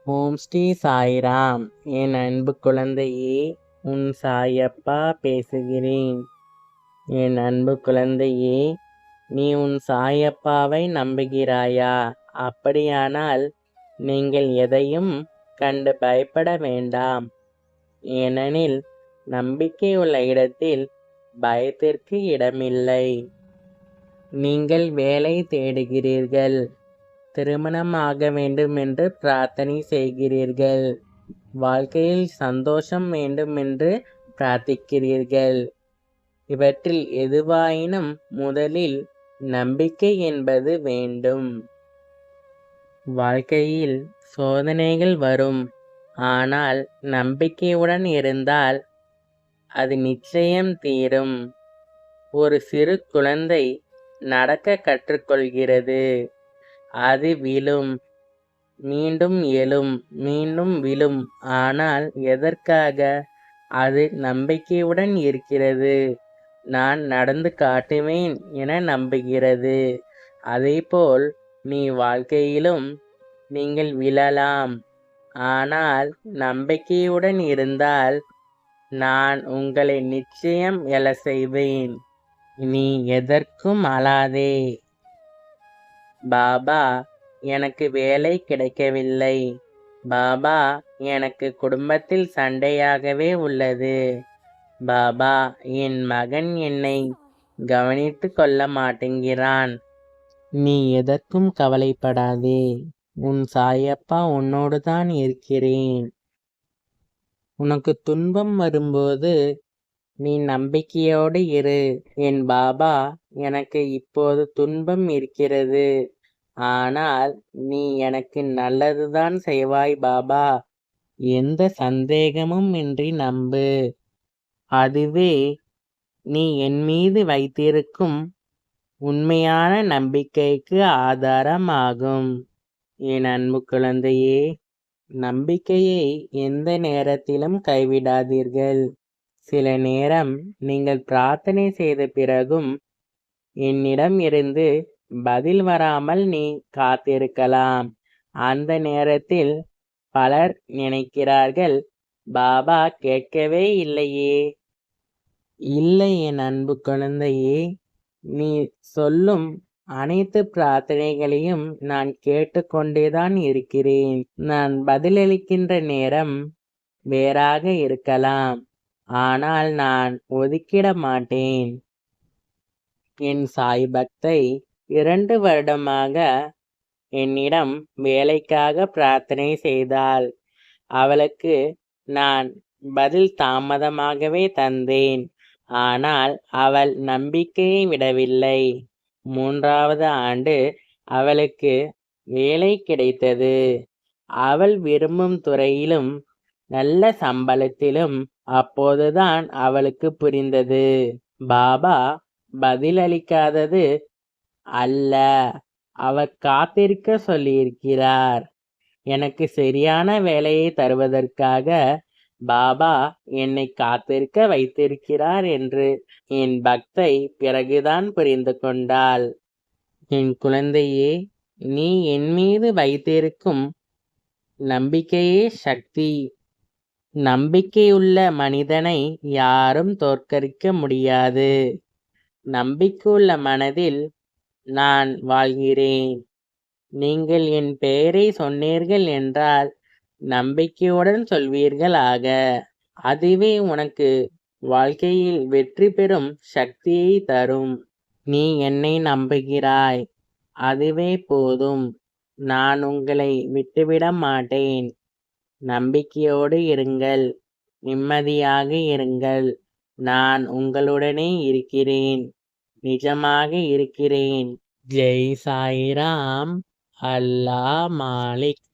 ஓம் ஸ்ரீ சாய்ராம். என் அன்பு குழந்தையே, உன் சாயப்பா பேசுகிறேன். என் அன்பு குழந்தையே, நீ உன் சாயப்பாவை நம்புகிறாயா? அப்படியானால் நீங்கள் எதையும் கண்டு பயப்பட வேண்டாம். ஏனெனில் நம்பிக்கை உள்ள இடத்தில் பயத்திற்கு இடமில்லை. நீங்கள் வேலை தேடுகிறீர்கள், திருமணம் ஆக வேண்டும் என்று பிரார்த்தனை செய்கிறீர்கள், வாழ்க்கையில் சந்தோஷம் வேண்டும் என்று பிரார்த்திக்கிறீர்கள். இவற்றில் எதுவாயினும் முதலில் நம்பிக்கை என்பது வேண்டும். வாழ்க்கையில் சோதனைகள் வரும், ஆனால் நம்பிக்கையுடன் இருந்தால் அது நிச்சயம் தீரும். ஒரு சிறு குழந்தை நடக்க கற்றுக்கொள்கிறது. அது விழும், மீண்டும் எழும், மீண்டும் விழும். ஆனால் எதற்காக? அது நம்பிக்கையுடன் இருக்கிறது. நான் நடந்து காட்டுவேன் என நம்புகிறது. அதேபோல் நீ வாழ்க்கையிலும் நீங்கள் விழலாம். ஆனால் நம்பிக்கையுடன் இருந்தால் நான் உங்களை நிச்சயம் எழச் செய்வேன். நீ எதற்கும் அழாதே. பாபா, எனக்கு வேலை கிடைக்கவில்லை. பாபா, எனக்கு குடும்பத்தில் சண்டையாகவே உள்ளது. பாபா, என் மகன் என்னை கவனித்து கொள்ள மாட்டேங்கிறான். நீ எதற்கும் கவலைப்படாதே. உன் சாயப்பா உன்னோடு தான் இருக்கிறேன். உனக்கு துன்பம் வரும்போது நீ நம்பிக்கையோடு இரு. என் பாபா, எனக்கு இப்போது துன்பம் இருக்கிறது, ஆனால் நீ எனக்கு நல்லதுதான் செய்வாய் பாபா. எந்த சந்தேகமும் இன்றி நம்பு. அதுவே நீ என் மீது வைத்திருக்கும் உண்மையான நம்பிக்கைக்கு ஆதாரமாகும். என் அன்பு குழந்தையே, நம்பிக்கையை எந்த நேரத்திலும் கைவிடாதீர்கள். சில நேரம் நீங்கள் பிரார்த்தனை செய்த பிறகும் என்னிடம் இருந்து பதில் வராமல் நீ காத்திருக்கலாம். அந்த நேரத்தில் பலர் நினைக்கிறார்கள், பாபா கேட்கவே இல்லையே. இல்லை என் அன்பு குழந்தையே, நீ சொல்லும் அனைத்து பிரார்த்தனைகளையும் நான் கேட்டுக்கொண்டேதான் இருக்கிறேன். நான் பதிலளிக்கின்ற நேரம் வேறாக இருக்கலாம், ஆனால் நான் ஒதுக்கிட மாட்டேன். என் சாய் பக்தை 2 வருடமாக என்னிடம் வேலைக்காக பிரார்த்தனை செய்தாள். அவளுக்கு நான் பதில் தாமதமாகவே தந்தேன். ஆனால் அவள் நம்பிக்கையை விடவில்லை. 3வது ஆண்டு அவளுக்கு வேலை கிடைத்தது. அவள் விரும்பும் துறையிலும் நல்ல சம்பளத்திலும். அப்போதுதான் அவளுக்கு புரிந்தது, பாபா பதிலளிக்காதது அல்ல, அவர் காத்திருக்க சொல்லியிருக்கிறார். எனக்கு சரியான வேலையை தருவதற்காக பாபா என்னை காத்திருக்க வைத்திருக்கிறார் என்று என் பக்தை பிறகுதான் புரிந்து கொண்டாள். என் குழந்தையே, நீ என் மீது வைத்திருக்கும் நம்பிக்கையே சக்தி. நம்பிக்கையுள்ள மனிதனை யாரும் தோற்கடிக்க முடியாது. நம்பிக்கையுள்ள மனதில் நான் வாழ்கிறேன். நீங்கள் என் பெயரை சொன்னீர்கள் என்றால் நம்பிக்கையுடன் சொல்வீர்களாக. அதுவே உனக்கு வாழ்க்கையில் வெற்றி பெறும் சக்தியை தரும். நீ என்னை நம்புகிறாய், அதுவே போதும். நான் உங்களை விட்டுவிட மாட்டேன். நம்பிக்கையோடு இருங்கள், நிம்மதியாக இருங்கள். நான் உங்களுடனே இருக்கிறேன், நிஜமாக இருக்கிறேன். ஜெய் சாய்ராம். அல்லாஹ் மாலிக்.